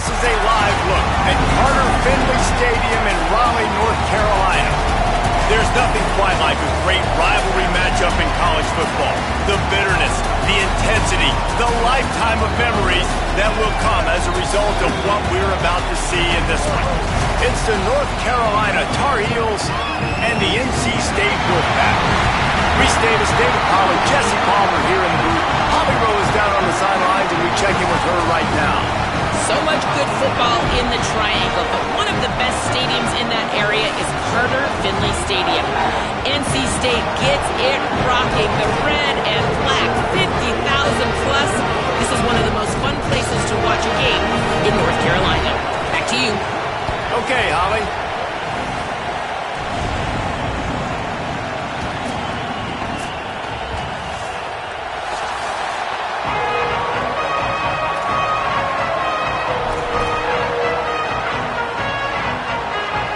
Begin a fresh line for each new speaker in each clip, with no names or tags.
This is a live look at Carter Finley Stadium in Raleigh, North Carolina. There's nothing quite like a great rivalry matchup in college football. The bitterness, the intensity, the lifetime of memories that will come as a result of what we're about to see in this one. It's the North Carolina Tar Heels and the NC State Wolfpack. Restatus David Pollard, Jesse Palmer here in the booth. Holly Rowe is down on the sidelines, and we check in with her right now.
So much good football in the Triangle, but one of the best stadiums in that area is Carter Finley Stadium. NC State gets it rocking. The red and black, 50,000 plus. This is one of the most fun places to watch a game in North Carolina. Back to you.
Okay, Holly.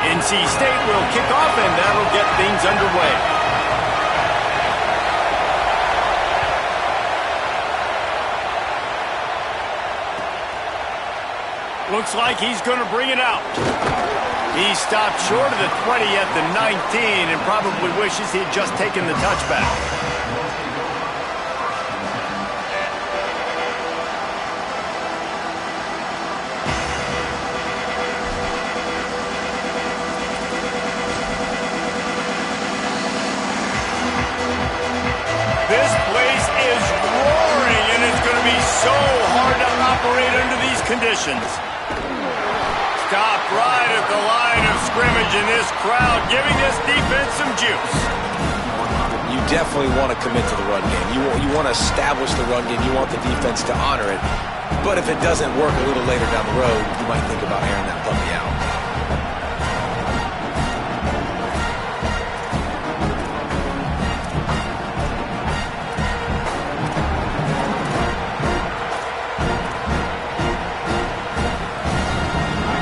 NC State will kick off, and that'll get things underway. Looks like he's going to bring it out. He stopped short of the 20 at the 19 and probably wishes he'd just taken the touchback. This place is roaring, and it's going to be so hard to operate under these conditions. Stopped right at the line of scrimmage, and this crowd giving this defense some juice.
You definitely want to commit to the run game. You want to establish the run game. You want the defense to honor it. But if it doesn't work a little later down the road, you might think about airing that puppy out.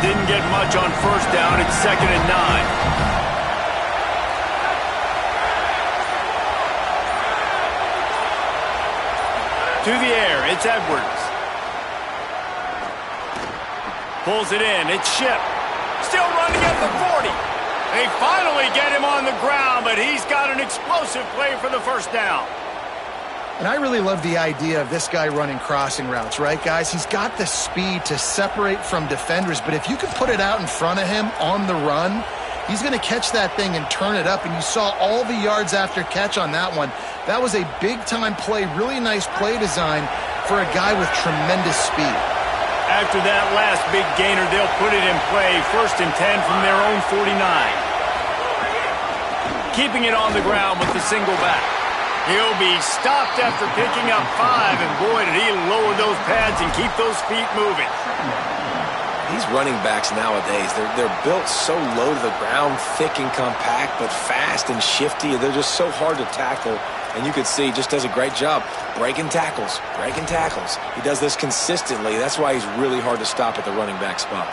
Didn't get much on first down. It's 2nd and 9. To the air, it's Edwards. Pulls it in, it's Ship. Still running at the 40. They finally get him on the ground, but he's got an explosive play for the first down.
And I really love the idea of this guy running crossing routes, right, guys? He's got the speed to separate from defenders, but if you can put it out in front of him on the run, he's going to catch that thing and turn it up, and you saw all the yards after catch on that one. That was a big-time play, really nice play design for a guy with tremendous speed.
After that last big gainer, they'll put it in play, 1st and 10 from their own 49. Keeping it on the ground with the single back. He'll be stopped after picking up 5, and boy, did he lower those pads and keep those feet moving.
These running backs nowadays, they're built so low to the ground, thick and compact, but fast and shifty. They're just so hard to tackle, and you can see he just does a great job breaking tackles, breaking tackles. He does this consistently. That's why he's really hard to stop at the running back spot.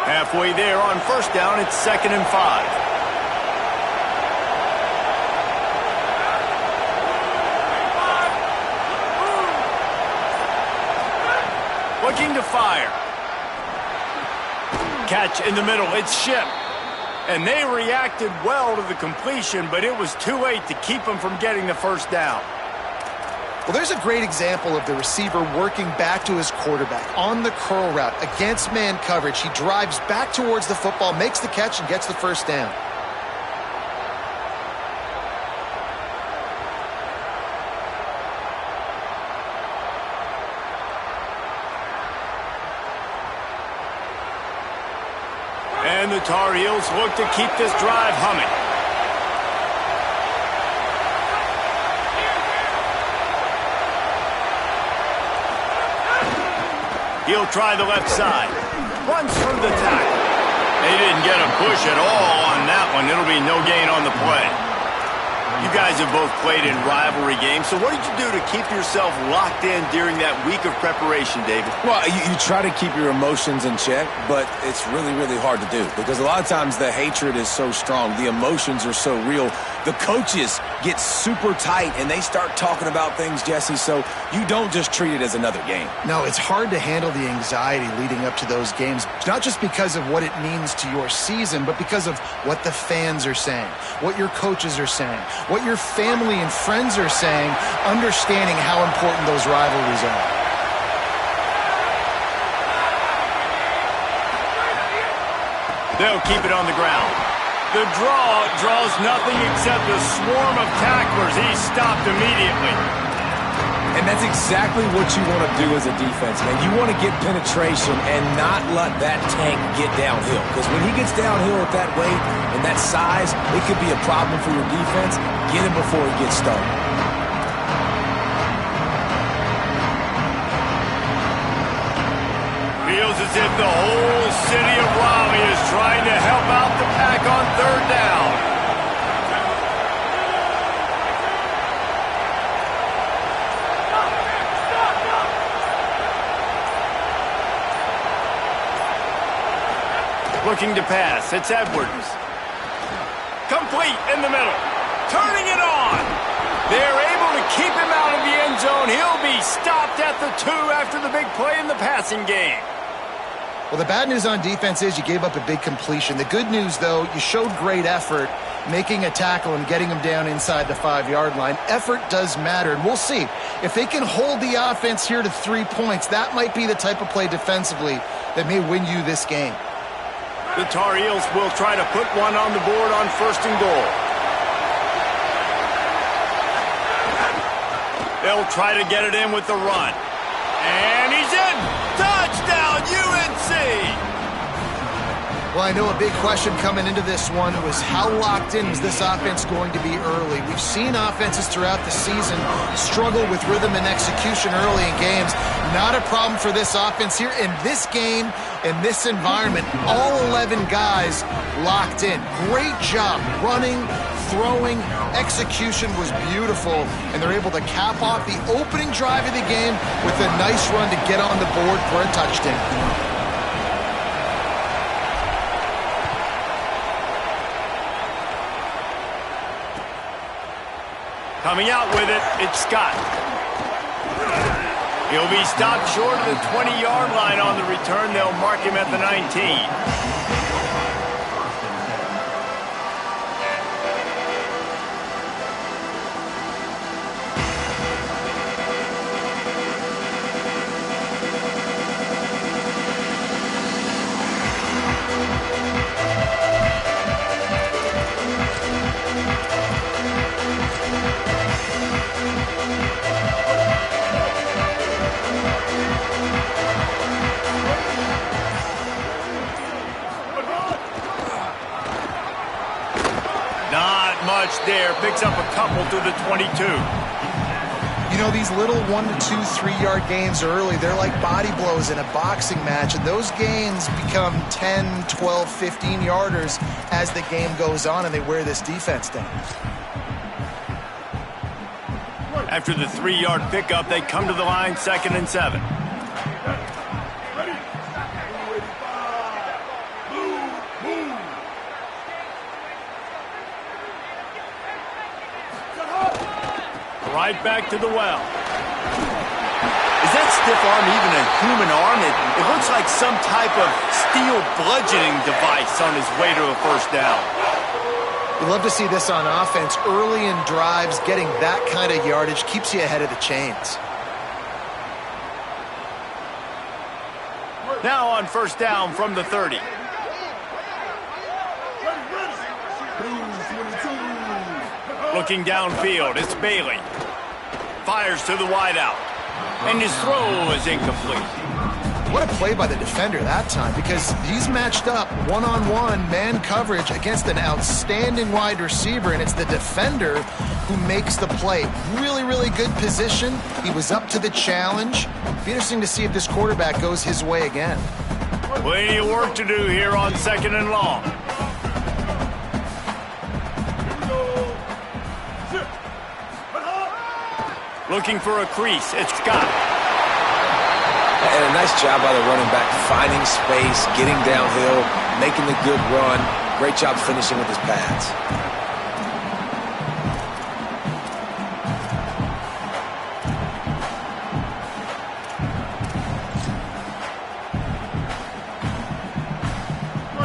Halfway there on first down, it's 2nd and 5. Looking to fire. Catch in the middle, it's Ship. And they reacted well to the completion, but it was too late to keep them from getting the first down.
Well, there's a great example of the receiver working back to his quarterback on the curl route against man coverage. He drives back towards the football, makes the catch, and gets the first down.
And the Tar Heels look to keep this drive humming. He'll try the left side. Runs through the tackle. They didn't get a push at all on that one. It'll be no gain on the play. You guys have both played in rivalry games, so what did you do to keep yourself locked in during that week of preparation, David?
Well, you try to keep your emotions in check, but it's really, really hard to do because a lot of times the hatred is so strong. The emotions are so real. The coaches get super tight, and they start talking about things, Jesse, so you don't just treat it as another game.
No, it's hard to handle the anxiety leading up to those games, not just because of what it means to your season, but because of what the fans are saying, what your coaches are saying, what your family and friends are saying, understanding how important those rivalries are.
They'll keep it on the ground. The draw draws nothing except a swarm of tacklers. He's stopped immediately.
And that's exactly what you want to do as a defense, man. You want to get penetration and not let that tank get downhill. Because when he gets downhill at that weight and that size, it could be a problem for your defense. Get him before he gets started.
Feels as if the whole city of Raleigh is trying to help out the Pack on third down. Looking to pass. It's Edwards. Complete in the middle. Turning it on. They're able to keep him out of the end zone. He'll be stopped at the 2 after the big play in the passing game.
Well, the bad news on defense is you gave up a big completion. The good news, though, you showed great effort making a tackle and getting him down inside the 5-yard line. Effort does matter, and we'll see. If they can hold the offense here to 3 points, that might be the type of play defensively that may win you this game.
The Tar Heels will try to put one on the board on 1st and goal. They'll try to get it in with the run. And he's in! Touchdown, UNC!
Well, I know a big question coming into this one was how locked in was this offense going to be early? We've seen offenses throughout the season struggle with rhythm and execution early in games. Not a problem for this offense here. In this game, in this environment, all 11 guys locked in. Great job running, throwing, execution was beautiful, and they're able to cap off the opening drive of the game with a nice run to get on the board for a touchdown.
Coming out with it, it's Scott. He'll be stopped short of the 20-yard line on the return. They'll mark him at the 19. There, picks up a couple to the 22.
You know, these little 1 to 2, 3-yard gains early, they're like body blows in a boxing match, and those gains become 10, 12, 15-yarders as the game goes on, and they wear this defense down.
After the 3-yard pickup, they come to the line, 2nd and 7. Right back to the well. Is that stiff arm even a human arm? It looks like some type of steel bludgeoning device on his way to a first down.
We love to see this on offense. Early in drives, getting that kind of yardage keeps you ahead of the chains.
Now on first down from the 30. Looking downfield, it's Bailey. Fires to the wideout. And his throw is incomplete.
What a play by the defender that time, because he's matched up one-on-one man coverage against an outstanding wide receiver, and it's the defender who makes the play. Really, really good position. He was up to the challenge. Be interesting to see if this quarterback goes his way again.
Plenty of work to do here on 2nd and long. Looking for a crease. It's Scott.
And a nice job by the running back, finding space, getting downhill, making the good run. Great job finishing with his pads.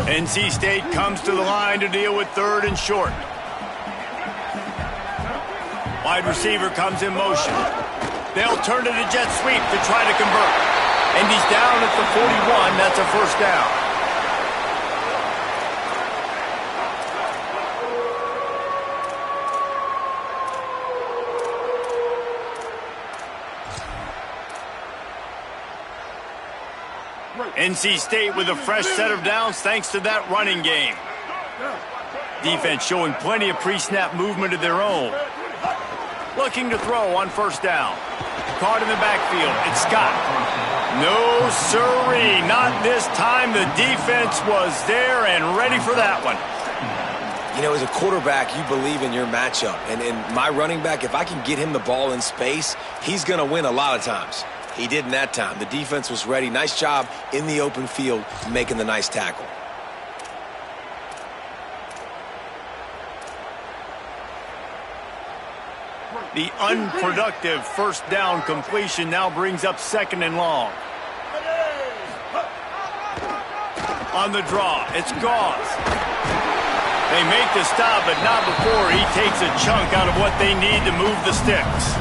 NC State comes to the line to deal with 3rd and short. Wide receiver comes in motion. They'll turn to the jet sweep to try to convert. And he's down at the 41. That's a first down. NC State with a fresh set of downs thanks to that running game. Defense showing plenty of pre-snap movement of their own. Looking to throw on first down. Caught in the backfield. It's Scott. No, sirree. Not this time. The defense was there and ready for that one.
You know, as a quarterback, you believe in your matchup. And my running back, if I can get him the ball in space, he's going to win a lot of times. He did in that time. The defense was ready. Nice job in the open field making the nice tackle.
The unproductive first down completion now brings up 2nd and long. On the draw, it's Gauze. They make the stop, but not before he takes a chunk out of what they need to move the sticks.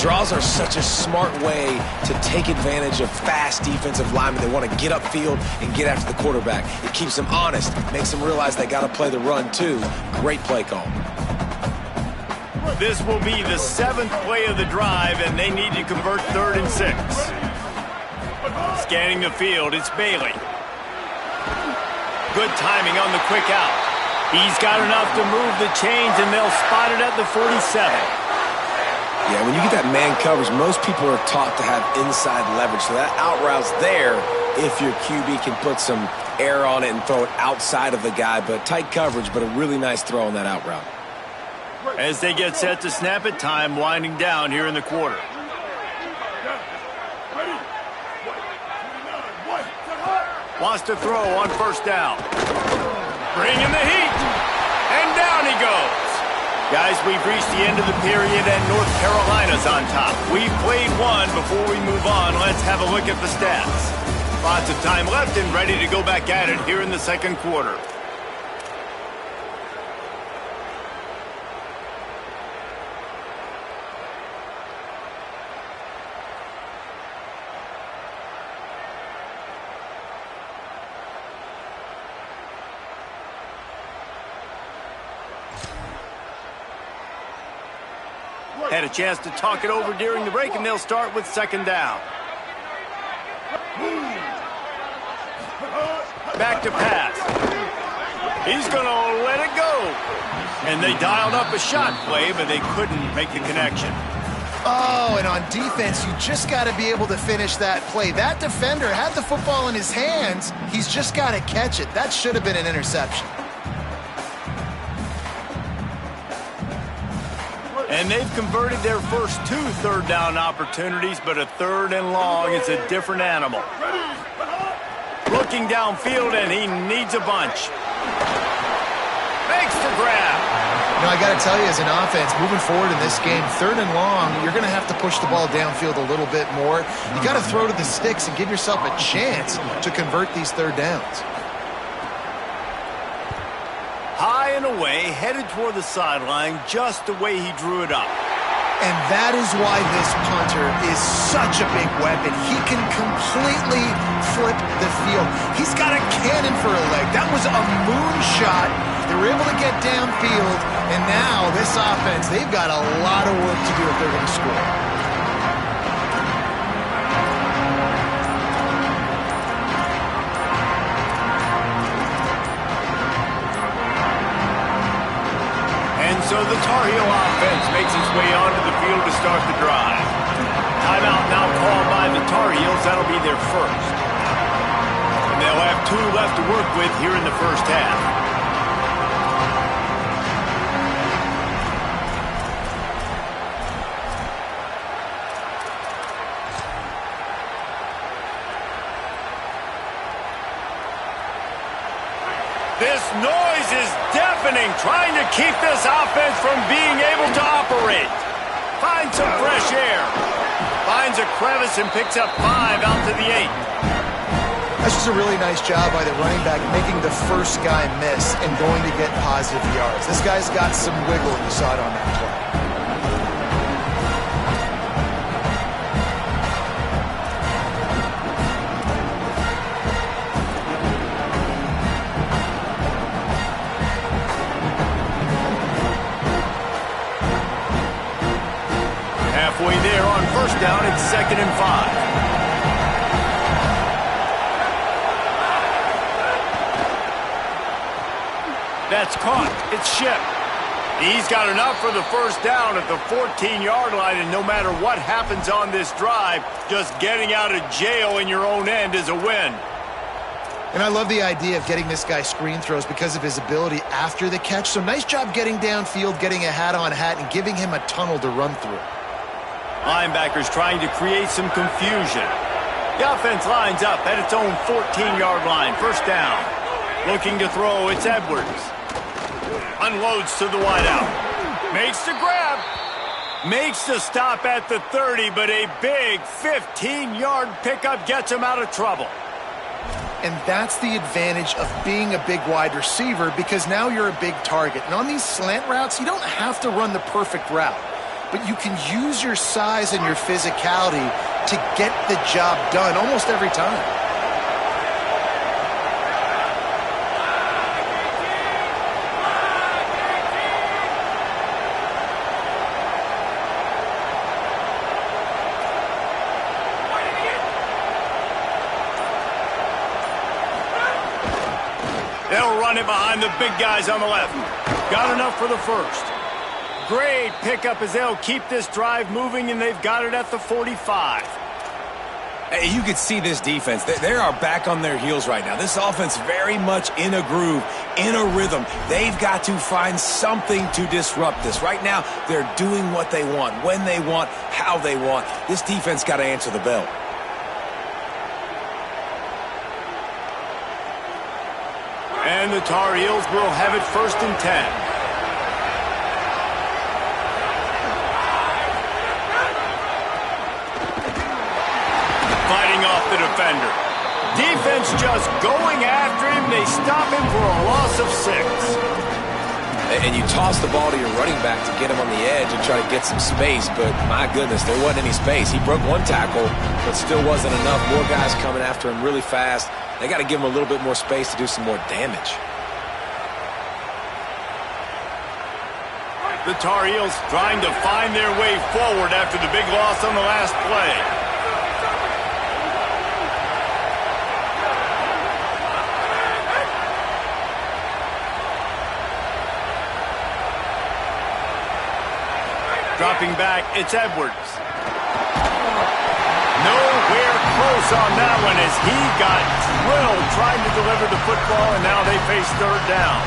Draws are such a smart way to take advantage of fast defensive linemen. They want to get upfield and get after the quarterback. It keeps them honest, makes them realize they got to play the run too. Great play call.
This will be the 7th play of the drive, and they need to convert 3rd and 6. Scanning the field, it's Bailey. Good timing on the quick out. He's got enough to move the chains, and they'll spot it at the 47.
Yeah, when you get that man coverage, most people are taught to have inside leverage. So that out route's there if your QB can put some air on it and throw it outside of the guy. But tight coverage, but a really nice throw on that out route.
As they get set to snap it, time winding down here in the quarter. Wants to throw on first down. Bringing the heat. And down he goes. Guys, we've reached the end of the period and North Carolina's on top. We've played one. Before we move on, let's have a look at the stats. Lots of time left and ready to go back at it here in the 2nd quarter. Had a chance to talk it over during the break, and they'll start with 2nd down. Back to pass. He's going to let it go. And they dialed up a shot play, but they couldn't make the connection.
Oh, and on defense, you just got to be able to finish that play. That defender had the football in his hands. He's just got to catch it. That should have been an interception.
And they've converted their first 2 third down opportunities, but a 3rd and long is a different animal. Looking downfield, and he needs a bunch. Makes the grab.
You know, I got to tell you, as an offense, moving forward in this game, 3rd and long, you're going to have to push the ball downfield a little bit more. You got to throw to the sticks and give yourself a chance to convert these 3rd downs.
High and away, headed toward the sideline, just the way he drew it up.
And that is why this punter is such a big weapon. He can completely flip the field. He's got a cannon for a leg. That was a moonshot. They were able to get downfield, and now this offense, they've got a lot of work to do if they're going to score.
So the Tar Heel offense makes its way onto the field to start the drive. Timeout now called by the Tar Heels. That'll be their first. And they'll have 2 left to work with here in the first half. noise is deafening, trying to keep this offense from being able to operate. Finds some fresh air. Finds a crevice and picks up 5 out to the 8.
That's just a really nice job by the running back, making the first guy miss and going to get positive yards. This guy's got some wiggle, and you saw it on that play.
Halfway there on first down, it's 2nd and 5. That's caught. It's shipped. He's got enough for the first down at the 14-yard line, and no matter what happens on this drive, just getting out of jail in your own end is a win.
And I love the idea of getting this guy screen throws because of his ability after the catch. So nice job getting downfield, getting a hat-on-hat, and giving him a tunnel to run through.
Linebackers trying to create some confusion. The offense lines up at its own 14-yard line. First down. Looking to throw, it's Edwards. Unloads to the wideout. Makes the grab. Makes the stop at the 30, but a big 15-yard pickup gets him out of trouble.
And that's the advantage of being a big wide receiver, because now you're a big target. And on these slant routes, you don't have to run the perfect route, but you can use your size and your physicality to get the job done almost every time.
They'll run it behind the big guys on the left. Got enough for the first. Great pickup as they'll keep this drive moving, and they've got it at the 45.
Hey, you can see this defense. They are back on their heels right now. This offense very much in a groove, in a rhythm. They've got to find something to disrupt this. Right now, they're doing what they want, when they want, how they want. This defense got to answer the bell.
And the Tar Heels will have it 1st and 10. Fighting off the defender. Defense just going after him. They stop him for a loss of 6.
And you toss the ball to your running back to get him on the edge and try to get some space, but my goodness, there wasn't any space. He broke one tackle, but still wasn't enough. More guys coming after him really fast. They got to give him a little bit more space to do some more damage.
The Tar Heels trying to find their way forward after the big loss on the last play. Dropping back, it's Edwards. Nowhere close on that one as he got drilled trying to deliver the football, and now they face 3rd down.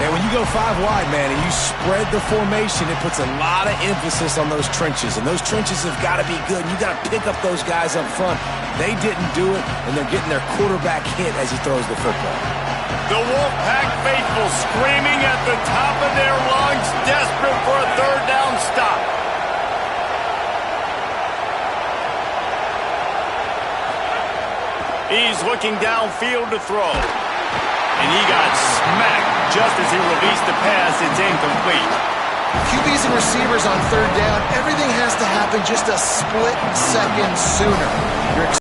And when you go 5 wide, man, and you spread the formation, it puts a lot of emphasis on those trenches. And those trenches have got to be good. You got to pick up those guys up front. They didn't do it, and they're getting their quarterback hit as he throws the football.
The Wolfpack faithful screaming at the top of their lungs, desperate for a 3rd down stop. He's looking downfield to throw. And he got smacked just as he released the pass. It's incomplete.
QBs and receivers on 3rd down, everything has to happen just a split second sooner. You're on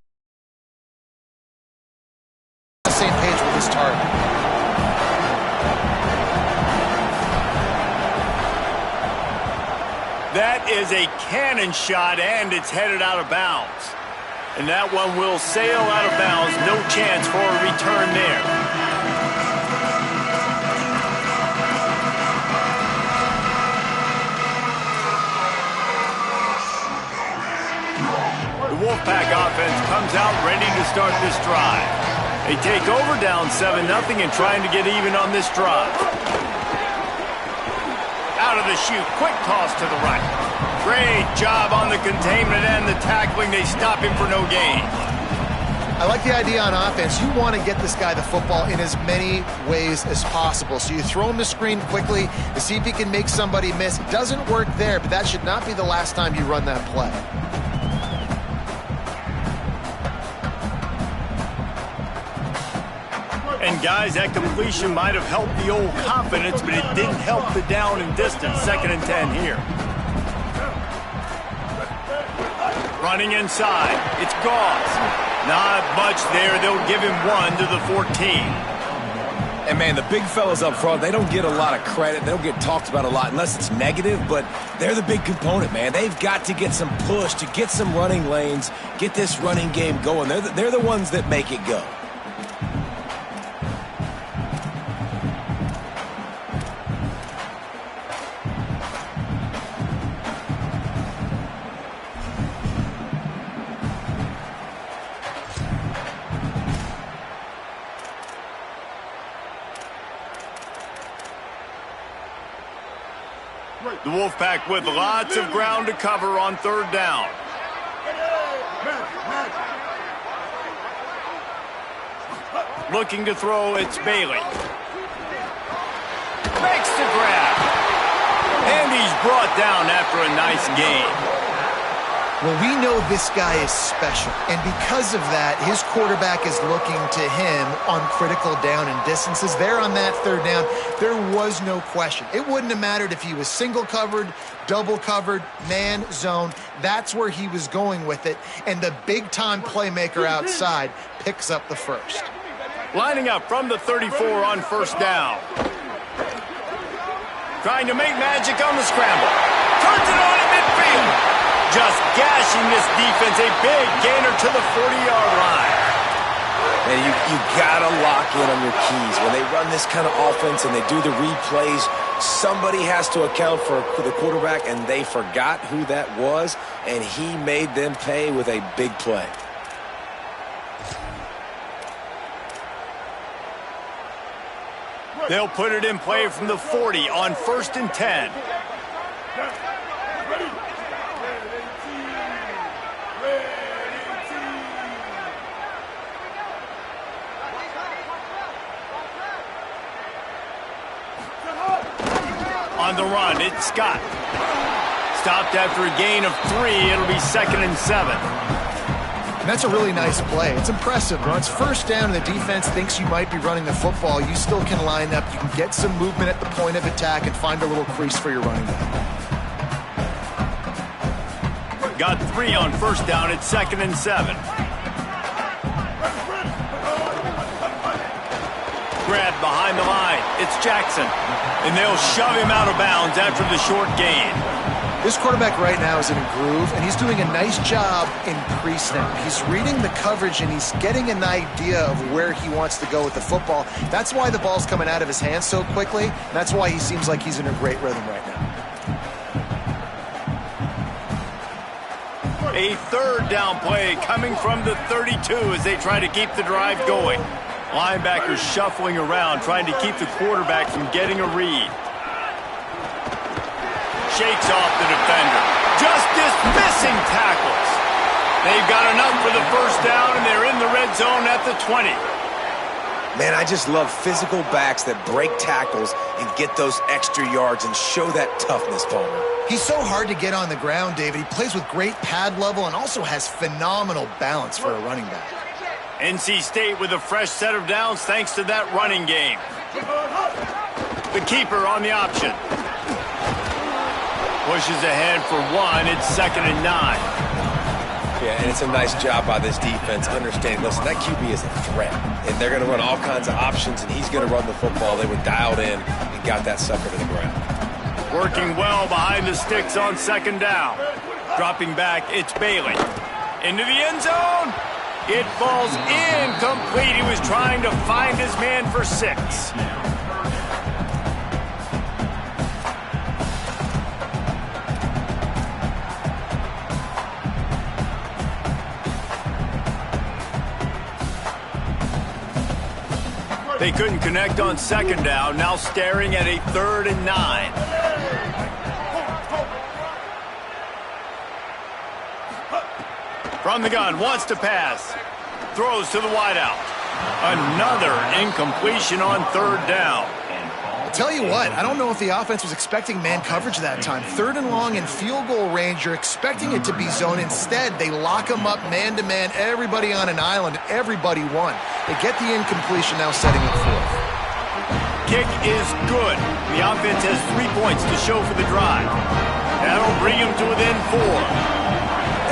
the same page with this target.
That is a cannon shot, and it's headed out of bounds. And that one will sail out of bounds. No chance for a return there. The Wolfpack offense comes out ready to start this drive. They take over down 7-0 and trying to get even on this drive. Out of the chute, quick toss to the right. Great job on the containment and the tackling. They stop him for no gain.
I like the idea on offense. You want to get this guy the football in as many ways as possible. So you throw him the screen quickly to see if he can make somebody miss. It doesn't work there, but that should not be the last time you run that play.
And guys, that completion might have helped the old confidence, but it didn't help the down and distance. 2nd and 10 here. Running inside. It's Goss. Not much there. They'll give him 1 to the 14.
And, man, the big fellas up front, they don't get a lot of credit. They don't get talked about a lot unless it's negative, but they're the big component, man. They've got to get some push, to get some running lanes, get this running game going. They're the ones that make it go.
The Wolfpack with lots of ground to cover on 3rd down. Looking to throw, it's Bailey. Makes the grab. And he's brought down after a nice gain.
Well, we know this guy is special, and because of that, his quarterback is looking to him on critical down and distances. There on that 3rd down, there was no question. It wouldn't have mattered if he was single covered, double covered, man, zone. That's where he was going with it, and the big-time playmaker outside picks up the first.
Lining up from the 34 on 1st down. Trying to make magic on the scramble. Turns it on at midfield. Just gashing this defense, a big gainer to the 40-yard line.
And you got to lock in on your keys. When they run this kind of offense and they do the replays, somebody has to account for the quarterback, and they forgot who that was, and he made them pay with a big play.
They'll put it in play from the 40 on 1st and 10. On the run, it's Scott. Stopped after a gain of 3. It'll be 2nd and 7.
And that's a really nice play. It's impressive. When it's 1st down and the defense thinks you might be running the football, you still can line up. You can get some movement at the point of attack and find a little crease for your running back.
Got 3 on 1st down. It's 2nd and 7. Grab behind the line. It's Jackson. And they'll shove him out of bounds after the short gain.
This quarterback right now is in a groove, and he's doing a nice job in pre-snap. He's reading the coverage, and he's getting an idea of where he wants to go with the football. That's why the ball's coming out of his hands so quickly. And that's why he seems like he's in a great rhythm right now.
A 3rd down play coming from the 32 as they try to keep the drive going. Linebackers shuffling around, trying to keep the quarterback from getting a read. Shakes off the defender. Just dismissing tackles. They've got enough for the 1st down, and they're in the red zone at the 20.
Man, I just love physical backs that break tackles and get those extra yards and show that toughness, Palmer.
He's so hard to get on the ground, David. He plays with great pad level and also has phenomenal balance for a running back.
NC State with a fresh set of downs thanks to that running game. The keeper on the option. Pushes ahead for 1. It's 2nd and 9.
Yeah, and it's a nice job by this defense understanding, listen, that QB is a threat. And they're going to run all kinds of options, and he's going to run the football. They were dialed in and got that sucker to the ground.
Working well behind the sticks on 2nd down. Dropping back, it's Bailey. Into the end zone. It falls incomplete. He was trying to find his man for 6. They couldn't connect on 2nd down. Now staring at a 3rd and 9. From the gun, wants to pass. Throws to the wideout. Another incompletion on third down.
Tell you what, I don't know if the offense was expecting man coverage that time. Third and long in field goal range, you're expecting it to be zone. Instead, they lock them up man-to-man, everybody on an island, everybody won. They get the incompletion, now setting up fourth.
Kick is good. The offense has 3 points to show for the drive. That'll bring them to within 4.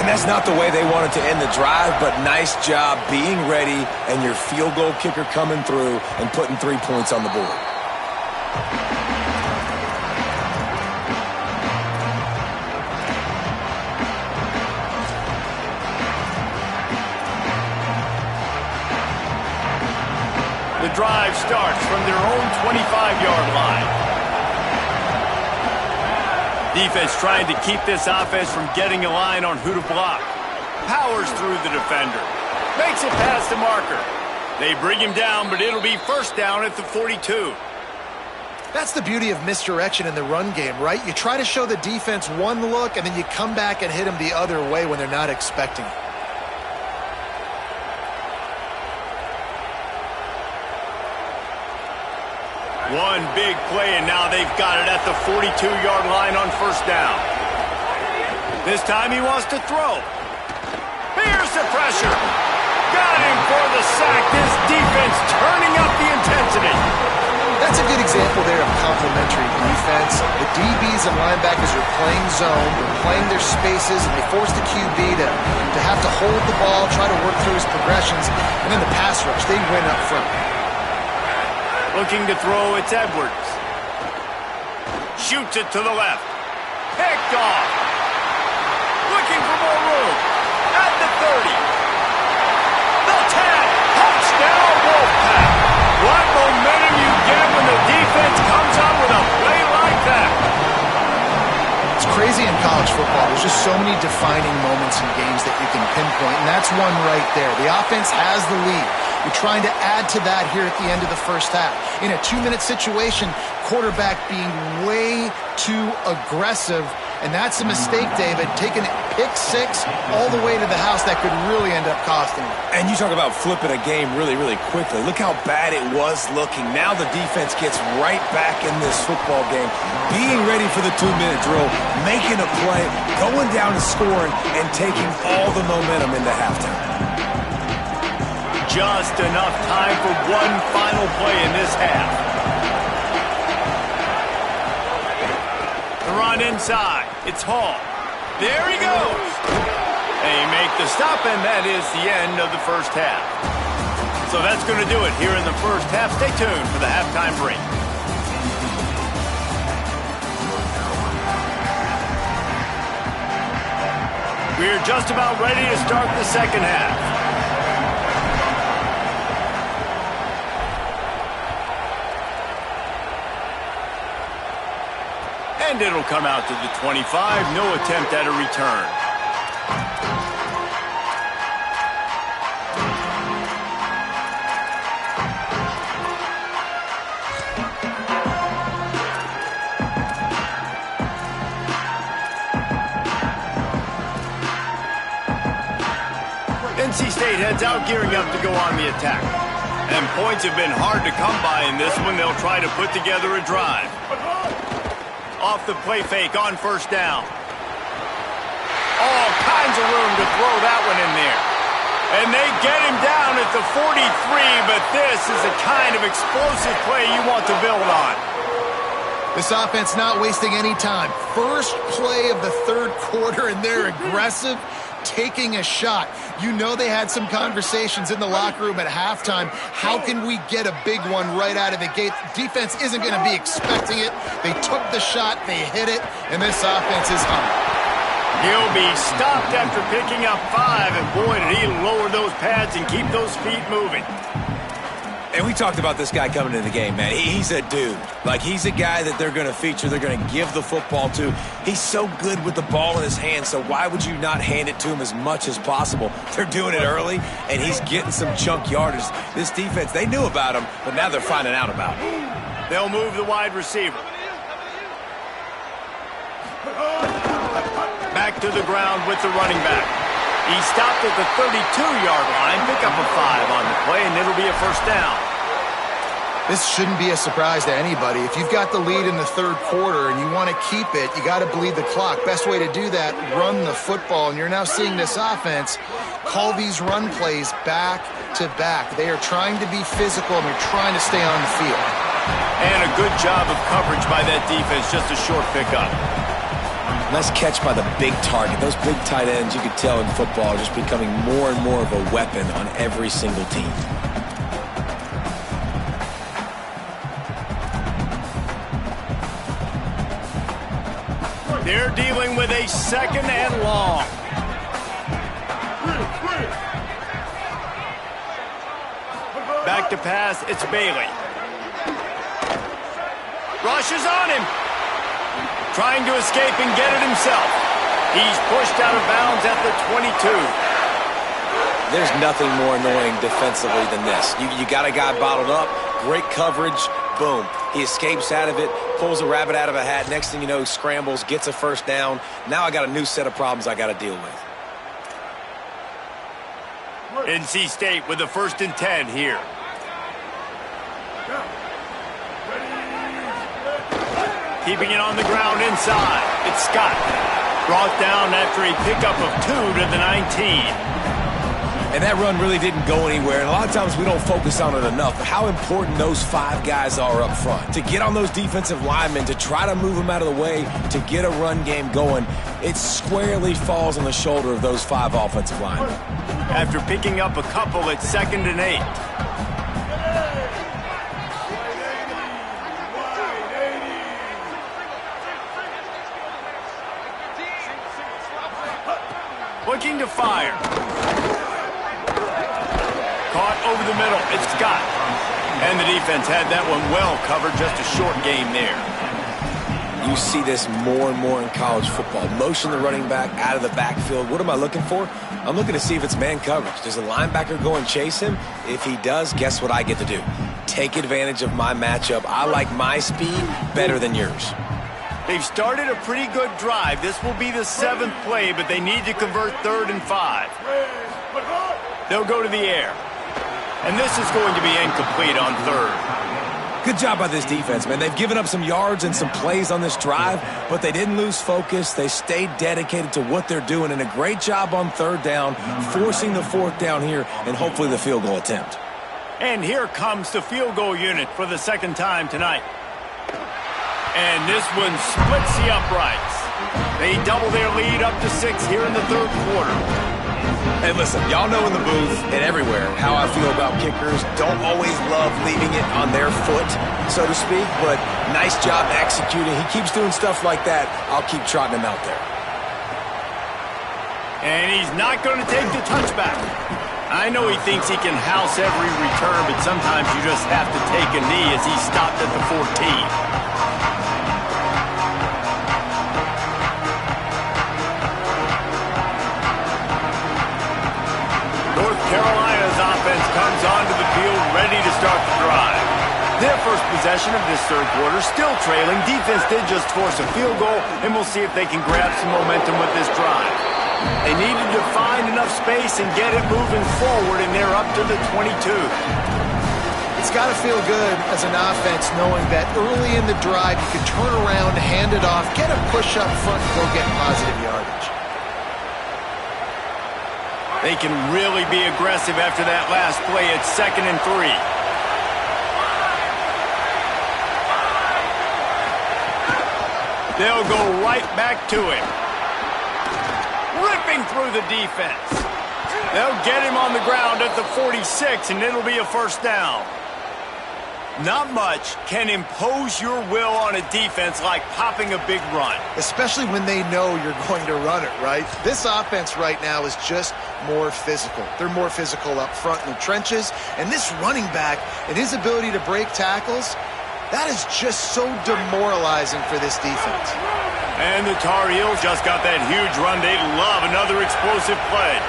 And that's not the way they wanted to end the drive, but nice job being ready and your field goal kicker coming through and putting 3 points on the board.
The drive starts from their own 25-yard line. Defense trying to keep this offense from getting a line on who to block. Powers through the defender. Makes it past the marker. They bring him down, but it'll be first down at the 42.
That's the beauty of misdirection in the run game, right? You try to show the defense one look, and then you come back and hit them the other way when they're not expecting it.
One big play, and now they've got it at the 42-yard line on first down. This time he wants to throw. Here's the pressure. Got him for the sack. This defense turning up the intensity.
That's a good example there of complementary defense. The DBs and linebackers are playing zone, they're playing their spaces, and they force the QB to have to hold the ball, try to work through his progressions, and then the pass rush, they win up front.
Looking to throw, it's Edwards. Shoots it to the left. Picked off. Looking for more room. At the 30. The 10. Touchdown, Wolfpack. What momentum you get when the defense comes up with a play like that.
It's crazy in college football. There's just so many defining moments in games that you can pinpoint, and that's one right there. The offense has the lead. You're trying to add to that here at the end of the first half. In a 2-minute situation, quarterback being way too aggressive, and that's a mistake, David. Taking pick 6 all the way to the house, that could really end up costing him.
And you talk about flipping a game really, really quickly. Look how bad it was looking. Now the defense gets right back in this football game, being ready for the 2-minute drill, making a play, going down and scoring, and taking all the momentum into halftime.
Just enough time for one final play in this half. The run inside. It's Hall. There he goes. They make the stop, and that is the end of the first half. So that's going to do it here in the first half. Stay tuned for the halftime break. We're just about ready to start the second half. And it'll come out to the 25. No attempt at a return. NC State heads out, gearing up to go on the attack. And points have been hard to come by in this one. They'll try to put together a drive. Off the play fake on first down. All kinds of room to throw that one in there. And they get him down at the 43, but this is the kind of explosive play you want to build on.
This offense not wasting any time. First play of the third quarter, and they're aggressive, taking a shot. You know they had some conversations in the locker room at halftime. How can we get a big one right out of the gate? Defense isn't going to be expecting it. They took the shot, they hit it, and this offense is humming.
He'll be stopped after picking up 5, and boy, did he lower those pads and keep those feet moving.
And we talked about this guy coming into the game, man. He's a dude. Like, he's a guy that they're going to feature, they're going to give the football to. He's so good with the ball in his hands, so why would you not hand it to him as much as possible? They're doing it early, and he's getting some chunk yardage. This defense, they knew about him, but now they're finding out about him.
They'll move the wide receiver. Back to the ground with the running back. He stopped at the 32-yard line, pick up a 5 on the play, and it'll be a first down.
This shouldn't be a surprise to anybody. If you've got the lead in the third quarter and you want to keep it, you got to bleed the clock. Best way to do that, run the football. And you're now seeing this offense call these run plays back to back. They are trying to be physical and they're trying to stay on the field.
And a good job of coverage by that defense, just a short pickup.
Nice catch by the big target. Those big tight ends, you could tell in football, are just becoming more and more of a weapon on every single team.
They're dealing with a second and long. Back to pass, it's Bailey. Rushes on him. Trying to escape and get it himself. He's pushed out of bounds at the 22.
There's nothing more annoying defensively than this. You got a guy bottled up, great coverage, boom. He escapes out of it, pulls a rabbit out of a hat. Next thing you know, scrambles, gets a first down. Now I got a new set of problems I got to deal with.
NC State with the 1st and 10 here. Keeping it on the ground inside. It's Scott. Brought down after a pickup of 2 to the 19.
And that run really didn't go anywhere. And a lot of times we don't focus on it enough. But how important those 5 guys are up front. To get on those defensive linemen, to try to move them out of the way, to get a run game going, it squarely falls on the shoulder of those 5 offensive linemen.
After picking up a couple, it's 2nd and 8. Looking to fire. Caught over the middle. It's Scott. And the defense had that one well covered. Just a short game there.
You see this more and more in college football. Motion the running back out of the backfield. What am I looking for? I'm looking to see if it's man coverage. Does the linebacker go and chase him? If he does, guess what I get to do? Take advantage of my matchup. I like my speed better than yours.
They've started a pretty good drive. This will be the 7th play, but they need to convert 3rd and 5. They'll go to the air. And this is going to be incomplete on 3rd.
Good job by this defense, man. They've given up some yards and some plays on this drive, but they didn't lose focus. They stayed dedicated to what they're doing, and a great job on 3rd down, forcing the 4th down here, and hopefully the field goal attempt.
And here comes the field goal unit for the 2nd time tonight. And this one splits the uprights. They double their lead up to 6 here in the 3rd quarter.
Hey, listen, y'all know in the booth and everywhere how I feel about kickers. Don't always love leaving it on their foot, so to speak, but nice job executing. He keeps doing stuff like that. I'll keep trotting him out there.
And he's not going to take the touchback. I know he thinks he can house every return, but sometimes you just have to take a knee as he stopped at the 14. Carolina's offense comes onto the field ready to start the drive. Their first possession of this 3rd quarter, still trailing. Defense did just force a field goal, and we'll see if they can grab some momentum with this drive. They needed to find enough space and get it moving forward, and they're up to the 22.
It's got to feel good as an offense knowing that early in the drive you can turn around, hand it off, get a push up front, and go get positive yardage.
They can really be aggressive after that last play. It's 2nd and 3. They'll go right back to him. Ripping through the defense. They'll get him on the ground at the 46, and it'll be a first down. Not much can impose your will on a defense like popping a big run.
Especially when they know you're going to run it, right? This offense right now is just more physical. They're more physical up front in the trenches. And this running back and his ability to break tackles, that is just so demoralizing for this defense.
And the Tar Heels just got that huge run. They love another explosive play.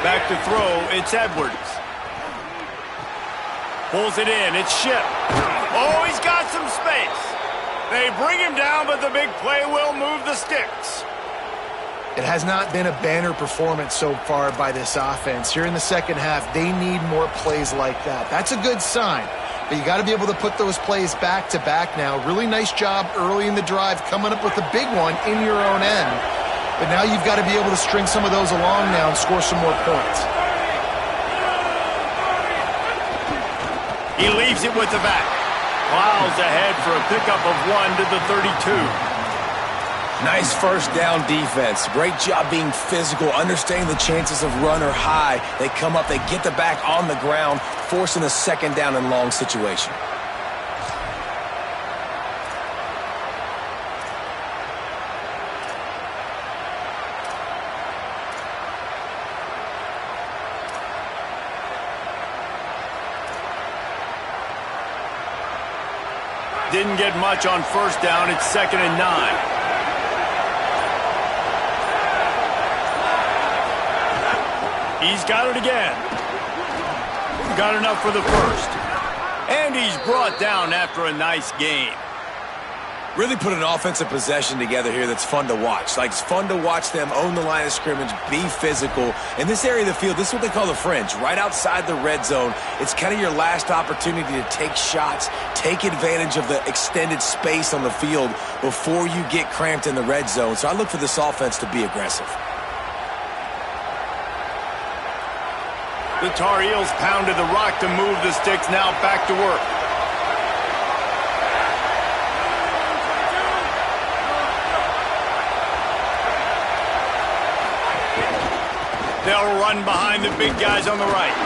Back to throw, it's Edwards. Pulls it in, it's Ship. Oh, he's got some space. They bring him down, but the big play will move the sticks.
It has not been a banner performance so far by this offense. Here in the second half, they need more plays like that. That's a good sign, but you got to be able to put those plays back to back now. Really nice job early in the drive coming up with a big one in your own end. But now you've got to be able to string some of those along now and score some more points.
He leaves it with the back. Plows ahead for a pickup of 1 to the 32.
Nice first down defense. Great job being physical, understanding the chances of run or high. They come up, they get the back on the ground, forcing a second down and long situation.
Didn't get much on first down. It's 2nd and 9. He's got it again. Got enough for the first. And he's brought down after a nice game.
Really put an offensive possession together here that's fun to watch. Like, it's fun to watch them own the line of scrimmage, be physical. In this area of the field, this is what they call the fringe, right outside the red zone. It's kind of your last opportunity to take shots, take advantage of the extended space on the field before you get cramped in the red zone. So I look for this offense to be aggressive.
The Tar Heels pounded the rock to move the sticks, now back to work. They'll run behind the big guys on the right.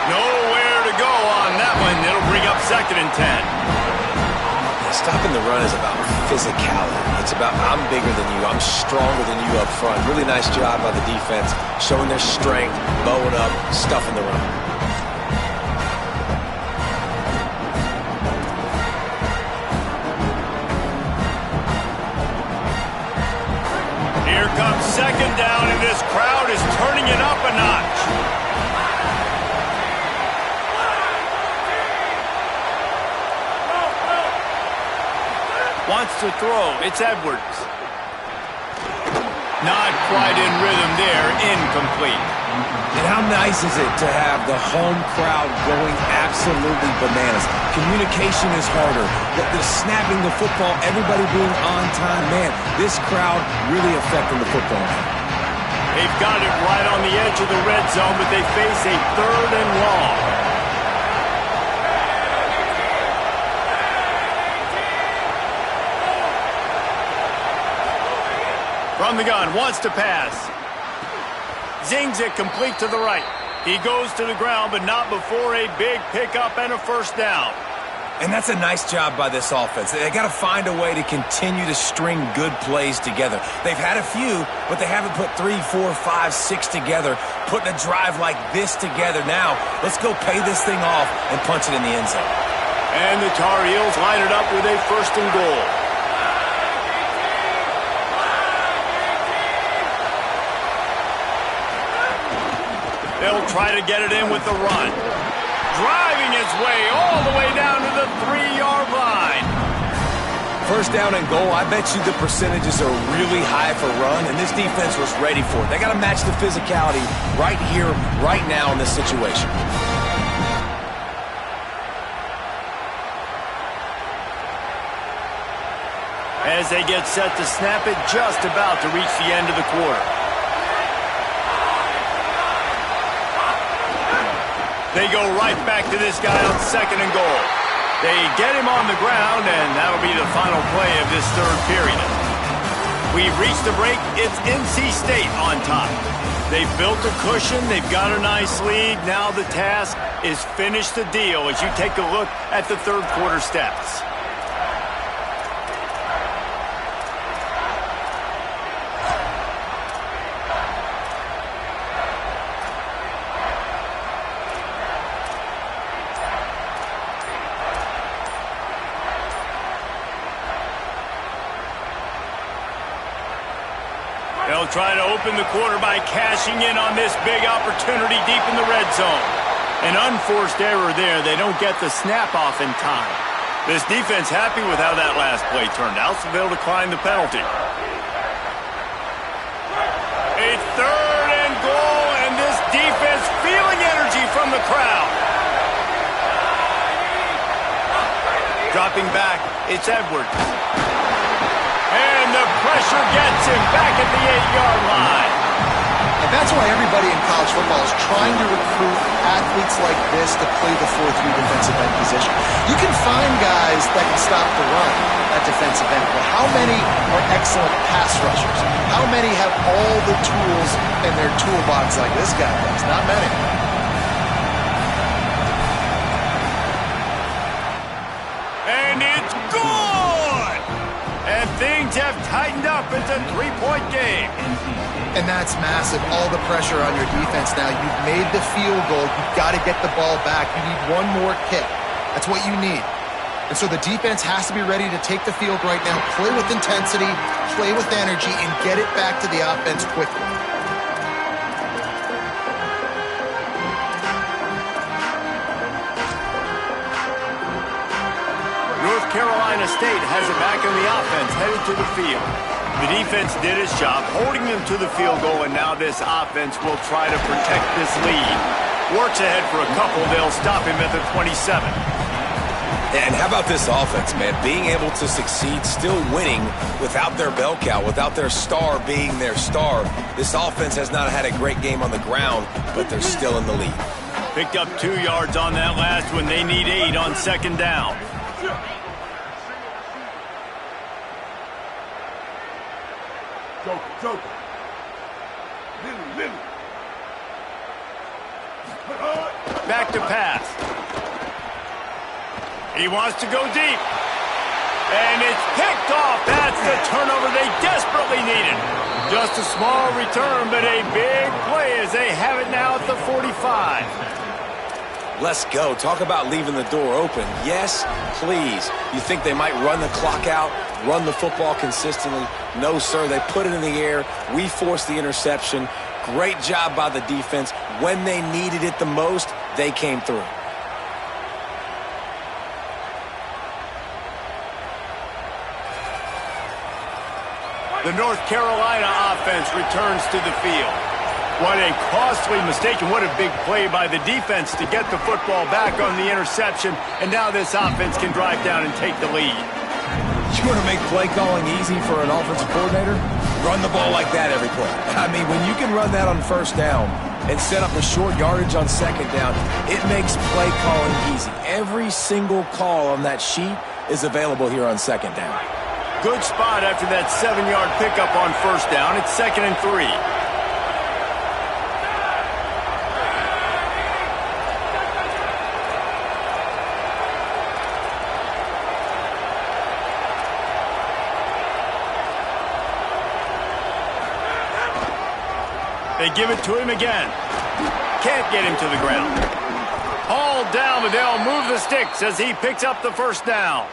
Nowhere to go on that one. It'll bring up 2nd and 10.
Stopping the run is about physicality. It's about I'm bigger than you, I'm stronger than you up front. Really nice job by the defense, showing their strength, bowing up, stuffing the run.
Here comes 2nd down, and this crowd is turning it up a notch. Wants to throw. It's Edwards. Not quite in rhythm there. Incomplete.
And how nice is it to have the home crowd going absolutely bananas? Communication is harder. The snapping the football, everybody being on time. Man, this crowd really affecting the football.
They've got it right on the edge of the red zone, but they face a 3rd and long. From the gun, wants to pass. Zings it complete to the right. He goes to the ground, but not before a big pickup and a first down.
And that's a nice job by this offense. They got to find a way to continue to string good plays together. They've had a few, but they haven't put 3, 4, 5, 6 together, putting a drive like this together. Now, let's go pay this thing off and punch it in the end zone.
And the Tar Heels line it up with a 1st and goal. They'll try to get it in with the run. Driving his way all the way down to the 3-yard line.
First down and goal, I bet you the percentages are really high for run, and this defense was ready for it. They got to match the physicality right here, right now in this situation.
As they get set to snap it, just about to reach the end of the quarter. They go right back to this guy on 2nd and goal. They get him on the ground, and that'll be the final play of this 3rd period. We've reached the break. It's NC State on top. They've built a cushion. They've got a nice lead. Now the task is finish the deal as you take a look at the 3rd quarter stats. They'll try to open the quarter by cashing in on this big opportunity deep in the red zone. An unforced error there. They don't get the snap off in time. This defense happy with how that last play turned out, so they'll decline the penalty. energy from the crowd. Dropping back, it's Edwards. And the pressure gets him back at the 8-yard line.
And that's why everybody in college football is trying to recruit athletes like this to play the 4-3 defensive end position. You can find guys that can stop the run at defensive end, but how many are excellent pass rushers? How many have all the tools in their toolbox like this guy does? Not many.
And it's good! And things have tightened up. It's a 3-point game.
And that's massive. All the pressure on your defense now. You've made the field goal. You've got to get the ball back. You need one more kick. That's what you need. And so the defense has to be ready to take the field right now, play with intensity, play with energy, and get it back to the offense quickly.
North Carolina State has it back in the offense, headed to the field. The defense did its job, holding them to the field goal, and now this offense will try to protect this lead. Works ahead for a couple. They'll stop him at the 27.
And how about this offense, man? Being able to succeed, still winning without their bell cow, without their star being their star. This offense has not had a great game on the ground, but they're still in the lead.
Picked up 2 yards on that last one. They need 8 on 2nd down.
Joker. Lily.
Back to pass. He wants to go deep. And it's picked off. That's the turnover they desperately needed. Just a small return, but a big play as they have it now at the 45.
Let's go. Talk about leaving the door open. Yes, please. You think they might run the clock out, run the football consistently? No, sir. They put it in the air. We forced the interception. Great job by the defense. When they needed it the most, they came through.
The North Carolina offense returns to the field. What a costly mistake, and what a big play by the defense to get the football back on the interception, and now this offense can drive down and take the lead.
You want to make play calling easy for an offensive coordinator? Run the ball like that every play. I mean, when you can run that on 1st down and set up a short yardage on 2nd down, it makes play calling easy. Every single call on that sheet is available here on 2nd down.
Good spot after that 7-yard pickup on 1st down. It's 2nd and 3. They give it to him again. Can't get him to the ground. Hauled down, but they'll move the sticks as he picks up the 1st down.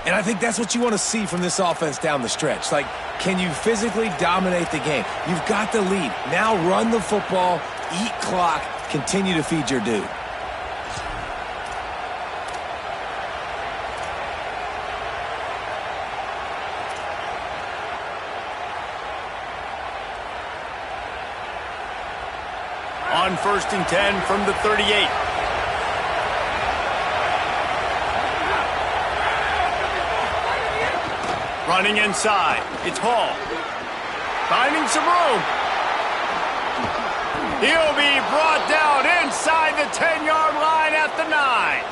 And I think that's what you want to see from this offense down the stretch. Like, can you physically dominate the game? You've got the lead. Now run the football, eat clock, continue to feed your dude.
On 1st and 10 from the 38. Running inside. It's Hall. Finding some room. He'll be brought down inside the 10-yard line at the 9.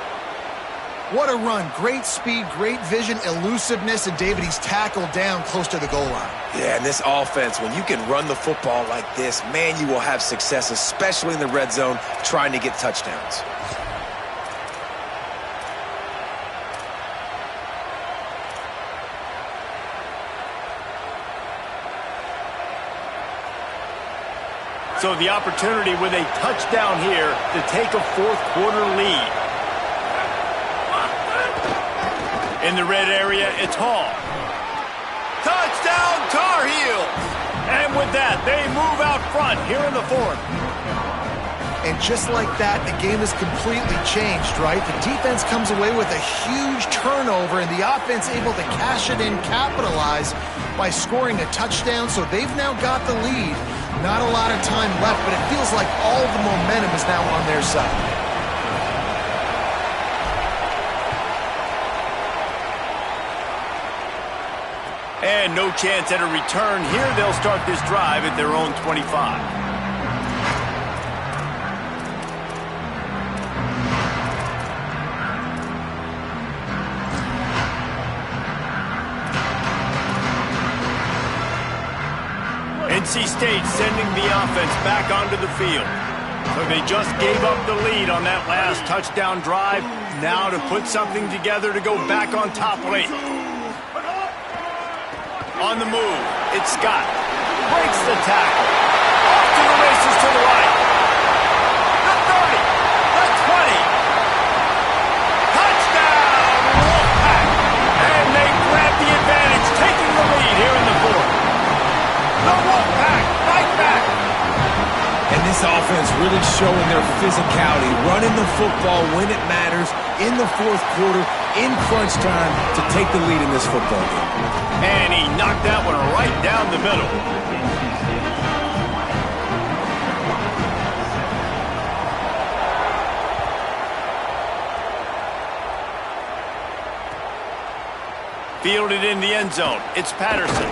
What a run. Great speed, great vision, elusiveness, and David, he's tackled down close to the goal line.
Yeah, and this offense, when you can run the football like this, man, you will have success, especially in the red zone, trying to get touchdowns.
So the opportunity with a touchdown here to take a 4th-quarter lead. In the red area, it's Hall. Touchdown, Tar Heels! And with that, they move out front here in the 4th.
And just like that, the game is completely changed, right? The defense comes away with a huge turnover, and the offense able to cash it in, capitalize by scoring a touchdown. So they've now got the lead Not a lot of time left, but it feels like all the momentum is now on their side.
And no chance at a return here. They'll start this drive at their own 25. NC State sending the offense back onto the field. So they just gave up the lead on that last touchdown drive. Now to put something together to go back on top late. On the move, it's Scott. Breaks the tackle. Off to the races to the right. The 30. The 20. Touchdown, Wolfpack. And they grab the advantage, taking the lead here in the fourth. The Wolfpack right back.
And this offense really showing their physicality, running the football when it matters, in the fourth quarter, in crunch time, to take the lead in this football game.
And he knocked that one right down the middle. Fielded in the end zone. It's Patterson.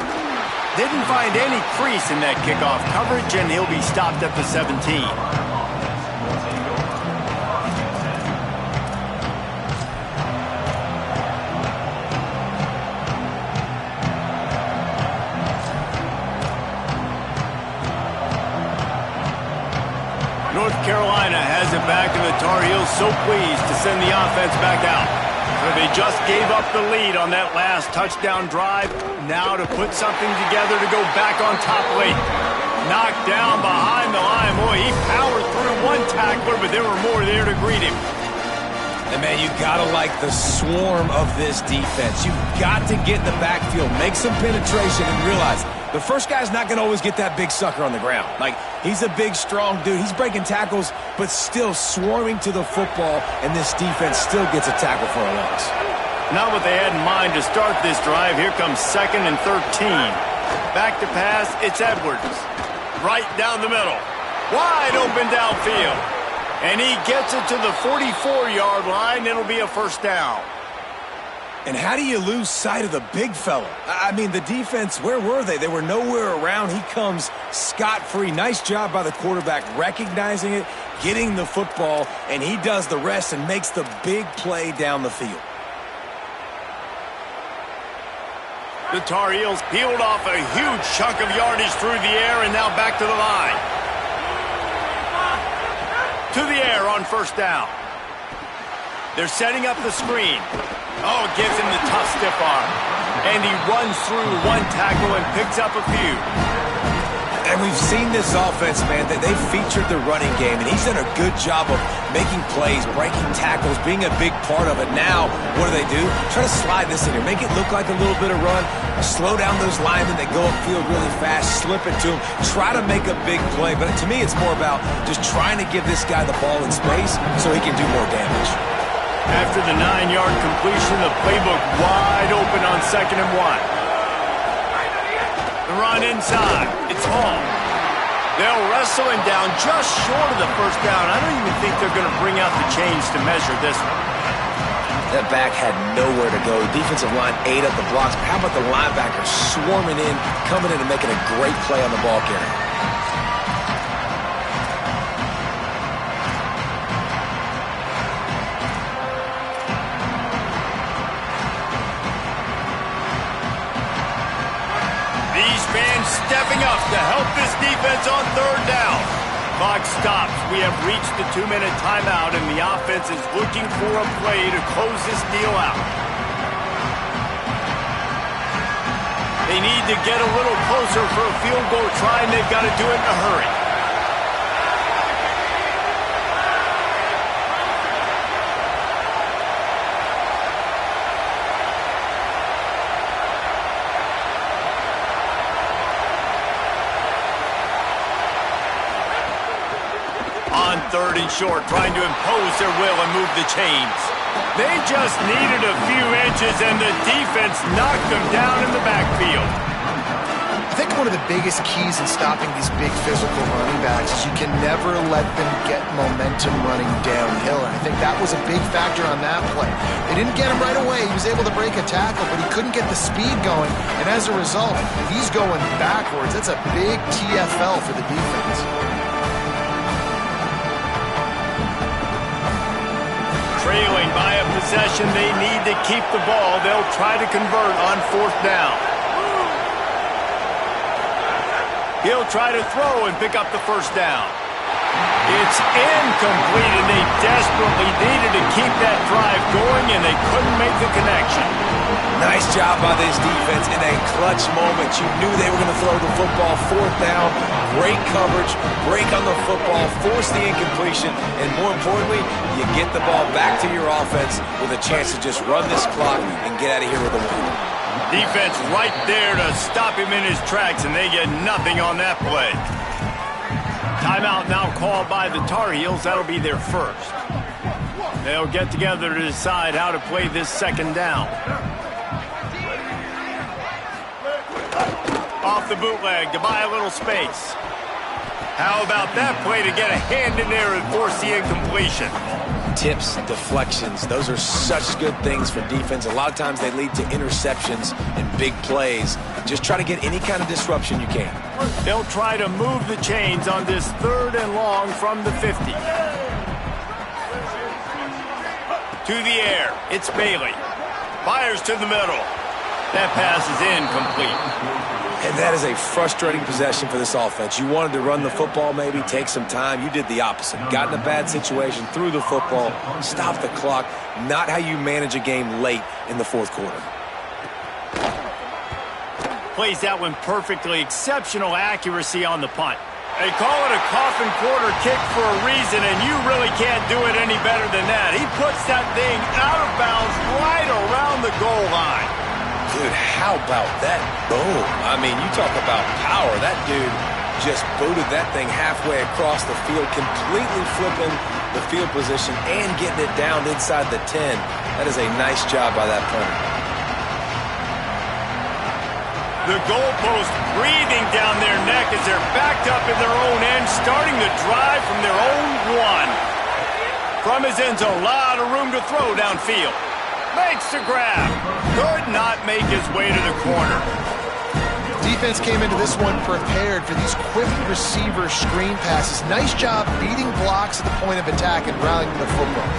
Didn't find any crease in that kickoff coverage, and he'll be stopped at the 17. North Carolina has it back, and the Tar Heels so pleased to send the offense back out. So they just gave up the lead on that last touchdown drive. Now to put something together to go back on top late. Knocked down behind the line. Boy, he powered through one tackler, but there were more there to greet him.
And, man, you got to like the swarm of this defense. You've got to get in the backfield, make some penetration, and realize the first guy's not going to always get that big sucker on the ground. Like, he's a big, strong dude. He's breaking tackles, but still swarming to the football, and this defense still gets a tackle for a loss.
Not what they had in mind to start this drive. Here comes 2nd and 13. Back to pass, it's Edwards. Right down the middle. Wide open downfield. And he gets it to the 44-yard line. It'll be a first down.
And how do you lose sight of the big fella? I mean, the defense, where were they? They were nowhere around. He comes scot-free. Nice job by the quarterback recognizing it, getting the football, and he does the rest and makes the big play down the field.
The Tar Heels peeled off a huge chunk of yardage through the air and now back to the line. To the air on first down. They're setting up the screen. Oh, gives him the tough stiff arm. And he runs through one tackle and picks up a few.
And we've seen this offense, man, that they've featured the running game, and he's done a good job of making plays, breaking tackles, being a big part of it. Now, what do? Try to slide this in here, make it look like a little bit of run, slow down those linemen that go upfield really fast, slip it to him, try to make a big play. But to me, it's more about just trying to give this guy the ball in space so he can do more damage.
After the 9-yard completion, the playbook wide open on 2nd and 1. The run inside. It's Hall. They'll wrestle him down just short of the first down. I don't even think they're going to bring out the chains to measure this one.
That back had nowhere to go. The defensive line ate up the blocks. How about the linebacker swarming in, coming in and making a great play on the ball carrier?
Stepping up to help this defense on 3rd down. Clock stops. We have reached the 2-minute timeout, and the offense is looking for a play to close this deal out. They need to get a little closer for a field goal try, and they've got to do it in a hurry. On 3rd and short, trying to impose their will and move the chains. They just needed a few inches, and the defense knocked them down in the backfield.
I think one of the biggest keys in stopping these big physical running backs is you can never let them get momentum running downhill. And I think that was a big factor on that play. They didn't get him right away. He was able to break a tackle, but he couldn't get the speed going. And as a result, he's going backwards. That's a big TFL for the defense.
Trailing by a possession, they need to keep the ball. They'll try to convert on 4th down. He'll try to throw and pick up the 1st down. It's incomplete, and they desperately needed to keep that drive going, and they couldn't make the connection.
Nice job by this defense in a clutch moment. You knew they were going to throw the football. 4th down, great coverage, break on the football, force the incompletion, and more importantly, you get the ball back to your offense with a chance to just run this clock and get out of here with a win.
Defense right there to stop him in his tracks, and they get nothing on that play. Timeout now called by the Tar Heels. That'll be their first. They'll get together to decide how to play this 2nd down. Off the bootleg to buy a little space. How about that play to get a hand in there and force the incompletion?
Tips, deflections, those are such good things for defense. A lot of times they lead to interceptions and big plays. Just try to get any kind of disruption you can.
They'll try to move the chains on this 3rd and long from the 50. To the air, it's Bailey. Fires to the middle. That pass is incomplete.
And that is a frustrating possession for this offense. You wanted to run the football, maybe take some time. You did the opposite. Got in a bad situation, threw the football, stopped the clock. Not how you manage a game late in the 4th quarter.
Plays that one perfectly. Exceptional accuracy on the punt. They call it a coffin quarter kick for a reason, and you really can't do it any better than that. He puts that thing out of bounds right around the goal line.
Dude, how about that boom? I mean, you talk about power. That dude just booted that thing halfway across the field, completely flipping the field position and getting it down inside the 10. That is a nice job by that punter.
The goalpost breathing down their neck as they're backed up in their own end, starting the drive from their own 1. From his end zone, a lot of room to throw downfield. Makes the grab. Could not make his way to the corner.
Defense came into this one prepared for these quick receiver screen passes. Nice job beating blocks at the point of attack and rallying the football.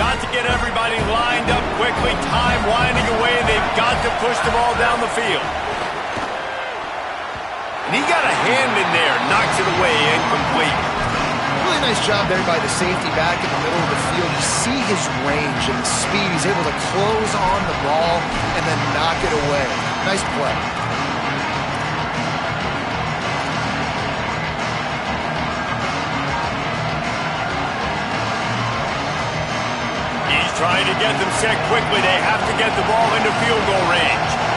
Got to get everybody lined up quickly. Time winding away. They've got to push the ball down the field. And he got a hand in there. Knocks it away. Incomplete.
Really nice job there by the safety back in the middle of the field. You see his range and the speed. He's able to close on the ball and then knock it away. Nice play.
He's trying to get them set quickly. They have to get the ball into field goal range.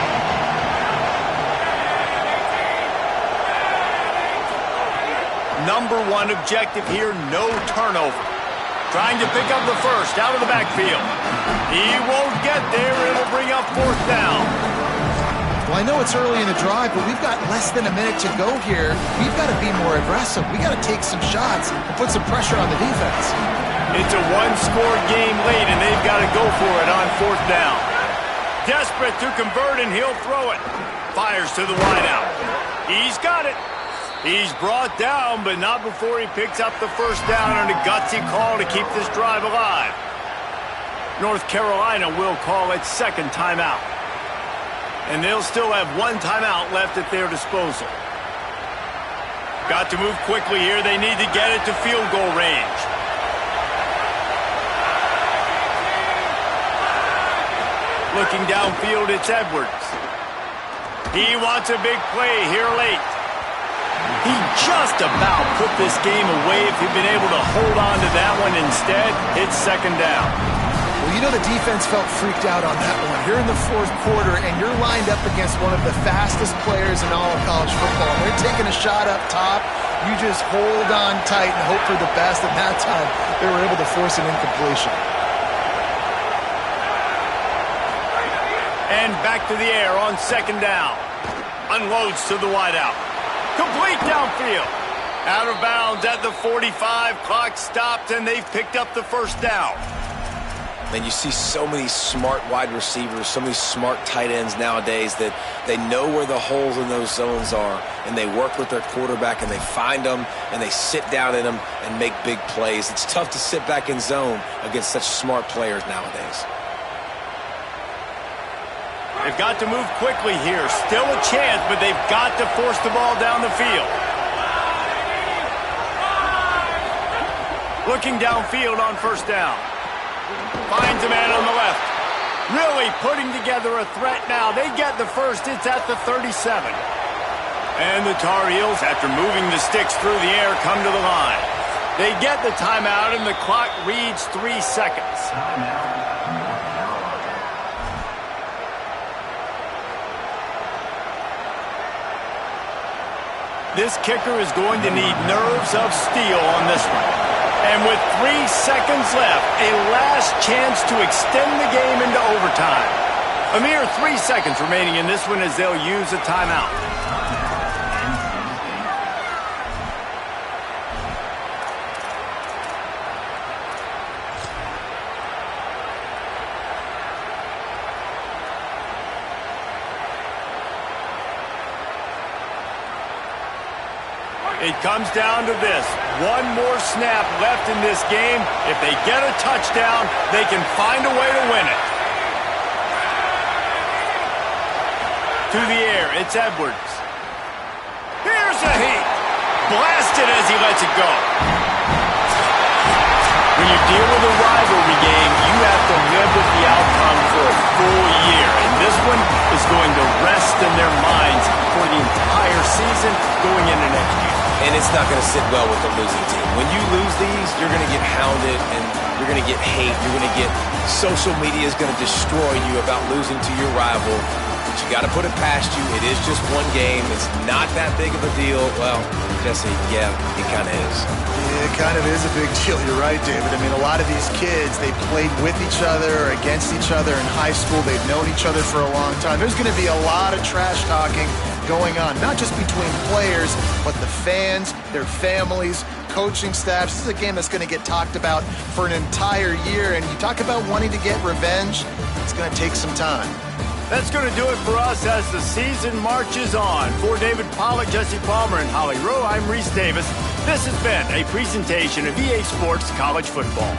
Number 1 objective here, no turnover. Trying to pick up the 1st out of the backfield. He won't get there. It'll bring up 4th down.
Well, I know it's early in the drive, but we've got less than a minute to go here. We've got to be more aggressive. We got to take some shots and put some pressure on the defense.
It's a 1-score game late, and they've got to go for it on 4th down. Desperate to convert, and he'll throw it. Fires to the wideout. He's got it. He's brought down, but not before he picks up the 1st down on a gutsy call to keep this drive alive. North Carolina will call its 2nd timeout. And they'll still have 1 timeout left at their disposal. Got to move quickly here. They need to get it to field goal range. Looking downfield, it's Edwards. He wants a big play here late. He just about put this game away if he'd been able to hold on to that one. Instead, it's 2nd down.
Well, you know the defense felt freaked out on that one. You're in the 4th quarter, and you're lined up against one of the fastest players in all of college football. And they're taking a shot up top. You just hold on tight and hope for the best. And that time, they were able to force an incompletion.
And back to the air on second down. Unloads to the wideout. Complete downfield. Out of bounds at the 45. Clock stopped, and they've picked up the first down.
And you see so many smart wide receivers, so many smart tight ends nowadays that they know where the holes in those zones are, and they work with their quarterback, and they find them, and they sit down in them and make big plays. It's tough to sit back in zone against such smart players nowadays.
They've got to move quickly here. Still a chance, but they've got to force the ball down the field. Looking downfield on first down. Finds a man on the left. Really putting together a threat now. They get the first. It's at the 37. And the Tar Heels, after moving the sticks through the air, come to the line. They get the timeout, and the clock reads 3 seconds. This kicker is going to need nerves of steel on this one. And with 3 seconds left, a last chance to extend the game into overtime. A mere 3 seconds remaining in this one as they'll use a timeout. It comes down to this. One more snap left in this game. If they get a touchdown, they can find a way to win it. To the air, it's Edwards. Here's a heat. Blasted as he lets it go. When you deal with a rivalry game, you have to live with the outcome for a full year. And this one is going to rest in their minds for the entire season going into next year.
And it's not going to sit well with the losing team. When you lose these, you're going to get hounded, and you're going to get hate. You're going to get social media is going to destroy you about losing to your rival. But you got to put it past you. It is just one game. It's not that big of a deal. Well, Jesse, yeah, it kind of is.
It kind of is a big deal. You're right, David. I mean, a lot of these kids, they played with each other or against each other in high school. They've known each other for a long time. There's going to be a lot of trash talking going on, not just between players, but the fans, their families, coaching staffs. This is a game that's going to get talked about for an entire year, and you talk about wanting to get revenge, it's going to take some time.
That's going to do it for us as the season marches on. For David Pollack, Jesse Palmer, and Holly Rowe, I'm Reese Davis. This has been a presentation of EA Sports College Football.